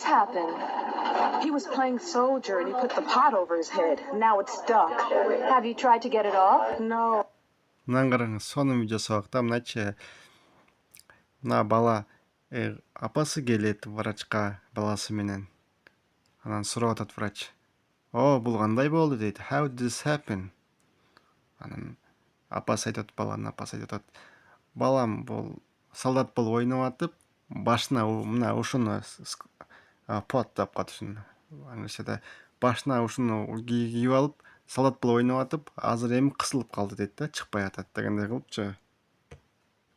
happen? He was playing soldier and he put the pot over his head. Now it's stuck. Have you tried to get it off? No. Нангарын сонун видео соогдоо наче на бала апасы келет врачка баласы менен. Анан сурап атат врач. О, бул кандай болду дейт. How did this happen? Анан апасы айтат, баланын апасы айтат. Балам бул солдат болуп ойноп атып, башына мына ушуну pot деп катышын. Англисчеде башына ушуну кийип алып, солдат болуп ойноп атып, азыр эми кысылып калды дейт да, чыкпай атат дегендей кылыпчы.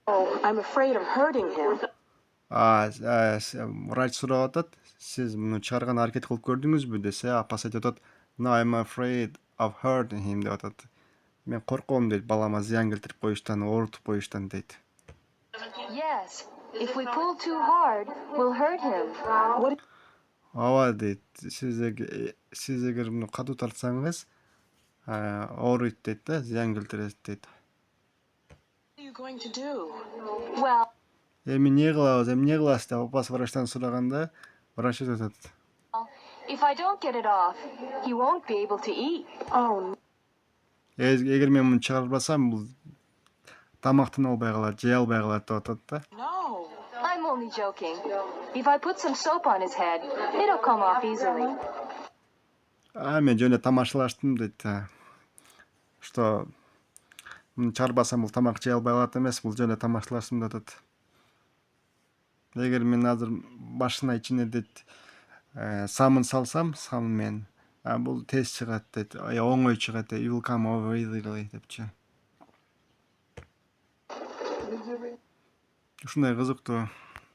Oh, I'm afraid of hurting him. Врач сурап атат, сиз муну чыгарган аракет кылып көрдүңүзбү десе, апасы айтат, no, I'm afraid of hurting him деп атат. Мен корком дейт, балама зыян келтирип коюштан, оорутуп коюштан дейт. Yes. If we pull too hard, we'll hurt him. Ооба дейт, сиз эгер муну катуу тартсаңыз, ооруйт дейт да, зыян келтирет дейт. What are you going to do? Well, Эми эмне кыласыз деп апасы врачтан сураганда, врач айтат. if I don't get it off, he won't be able to eat. Oh, Эгер мен муну чыгарбасам, бул тамактын албай калат, жей албай калат деп атат да. no. I'm only joking. If I put some soap on his head, it'll come off easily. Мен жөн эле тамашалаштым дейт. Что муну чыгарбасам бул тамак жей албай калат эмес, бул жөн эле тамашалаштым деп атат. Эгер мен азыр башына ичине дейт самын салсам, самын мен бул тез чыгат дейт, оңой чыгат дейт, it will come over easily депчи. Ушундай кызыктуу.